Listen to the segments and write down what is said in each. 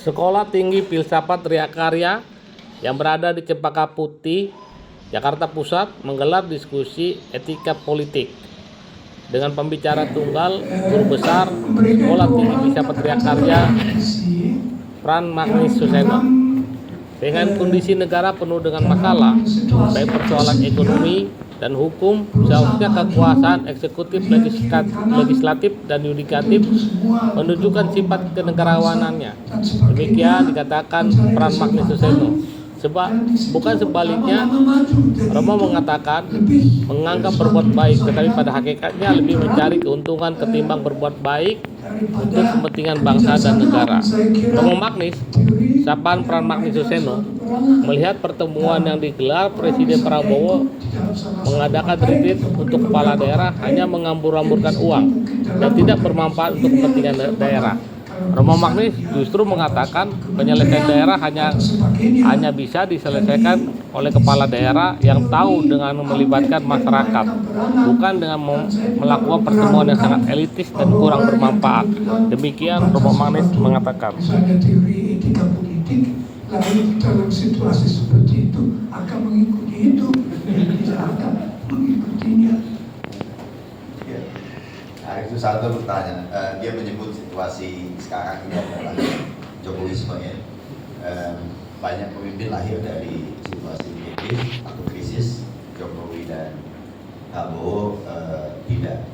Sekolah Tinggi Filsafat Triakarya yang berada di Cempaka Putih, Jakarta Pusat menggelar diskusi etika politik dengan pembicara tunggal Guru Besar Sekolah Tinggi Filsafat Triakarya Pran Magnis Suseno. Dengan kondisi negara penuh dengan masalah, baik persoalan ekonomi dan hukum, seharusnya kekuasaan eksekutif, legislatif, dan yudikatif menunjukkan sifat kenegarawanannya. Demikian dikatakan Pran Magnis Suseno. Bukan sebaliknya, Romo mengatakan menganggap berbuat baik, tetapi pada hakikatnya lebih mencari keuntungan ketimbang berbuat baik untuk kepentingan bangsa dan negara. Romo Magnis, sapaan Pran Magnis Suseno, melihat pertemuan yang digelar Presiden Prabowo mengadakan retreat untuk kepala daerah hanya menghambur-hamburkan uang dan tidak bermanfaat untuk kepentingan daerah. Romo Magnis justru mengatakan penyelesaian daerah hanya bisa diselesaikan oleh kepala daerah yang tahu dengan melibatkan masyarakat, bukan dengan melakukan pertemuan yang sangat elitis dan kurang bermanfaat. Demikian Romo Magnis mengatakan. Lalu dalam situasi seperti itu akan mengikuti itu, tidak akan mengikutinya. Nah, itu satu pertanyaan. Dia menyebut situasi sekarang ini adalah Jokowisme ya. Banyak pemimpin lahir dari situasi kritis atau krisis. Jokowi dan Prabowo tidak.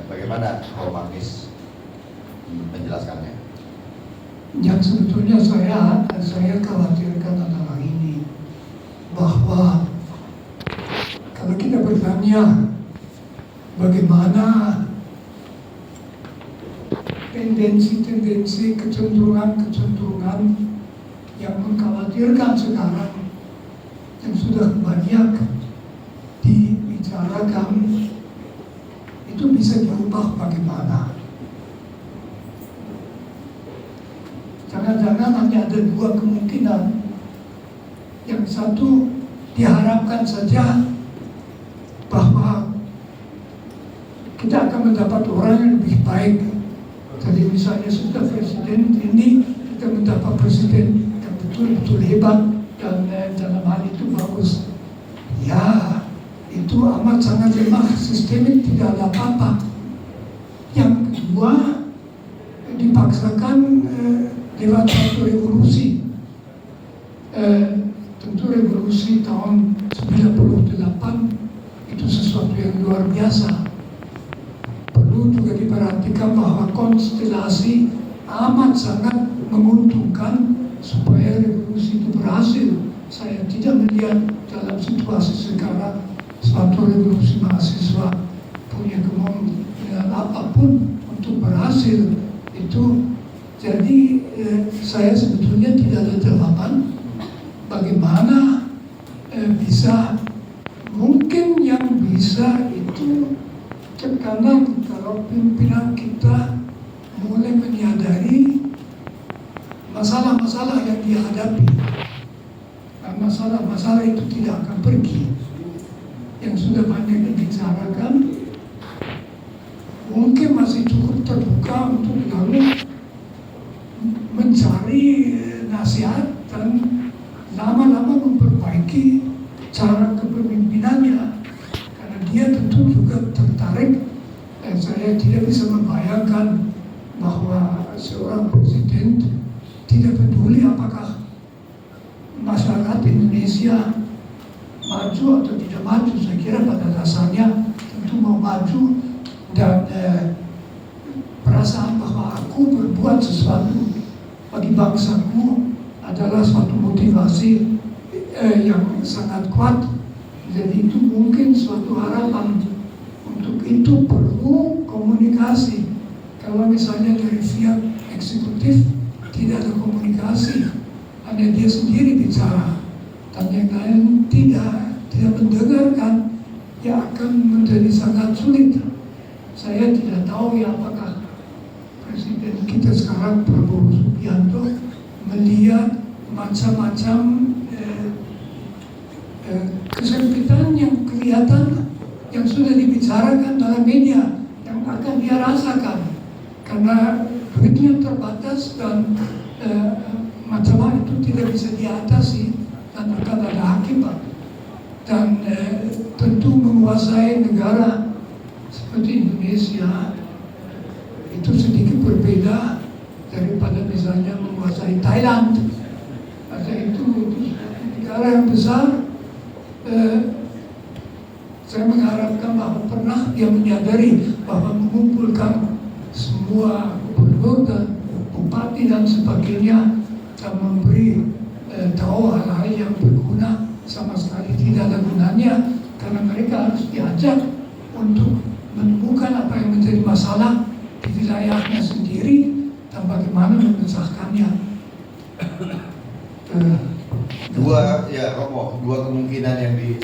Bagaimana Romo Magnis menjelaskannya? Yang sebetulnya saya khawatirkan adalah ini, bahwa kalau kita bertanya bagaimana tendensi-tendensi, kecenderungan yang mengkhawatirkan sekarang yang sudah banyak dibicarakan, itu bisa diubah bagaimana? Jangan-jangan hanya ada dua kemungkinan. Yang satu, diharapkan saja bahwa kita akan mendapat orang yang lebih baik. Jadi misalnya sudah presiden ini, kita mendapat presiden yang betul-betul hebat dan dalam hal itu bagus. Ya, itu amat sangat lemah, sistemik, tidak ada apa-apa. Yang kedua, dipaksakan lewat satu revolusi. Tentu revolusi tahun 98 itu sesuatu yang luar biasa. Perlu juga diperhatikan bahwa konstelasi amat sangat menguntungkan supaya revolusi itu berhasil. Saya tidak melihat dalam situasi sekarang suatu revolusi mahasiswa punya kemungkinan apapun untuk berhasil. Itu jadi saya sebetulnya tidak ada jawaban bagaimana bisa, mungkin yang bisa itu tekanan kalau pimpinan kita mulai menyadari masalah-masalah yang dihadapi. Nah, masalah-masalah itu tidak akan pergi. Yang sudah banyak dibicarakan mungkin masih cukup terbuka untuk lalu mencari nasihat dan lama-lama memperbaiki cara kepemimpinannya, karena dia tentu juga tertarik. Saya tidak bisa membayangkan bahwa seorang presiden tidak peduli apakah masyarakat Indonesia maju atau tidak maju. Saya kira pada dasarnya tentu mau maju, dan perasaan bahwa aku berbuat sesuatu bagi bangsaku adalah suatu motivasi yang sangat kuat. Jadi itu mungkin suatu harapan. Untuk itu perlu komunikasi. Kalau misalnya dari pihak eksekutif tidak ada komunikasi, hanya dia sendiri bicara dan yang lain tidak mendengarkan, ya akan menjadi sangat sulit. Saya tidak tahu ya apakah Presiden kita sekarang Prabowo Subianto melihat macam-macam kesempitan yang kelihatan, yang sudah dibicarakan dalam media, yang akan dia rasakan karena duitnya terbatas dan masalah itu tidak bisa diatasi dan akan ada akibat. Dan tentu menguasai negara seperti Indonesia itu sedikit berbeda daripada misalnya menguasai Thailand. Karena itu negara yang besar. Saya mengharapkan bahwa pernah dia menyadari bahwa mengumpulkan semua gubernur dan bupati dan sebagainya dan memberi tahu hal-hal yang berguna sama sekali tidak ada gunanya, karena mereka harus diajak untuk menemukan apa yang menjadi masalah di wilayahnya sendiri dan bagaimana memecahkannya. Dua kemungkinan yang di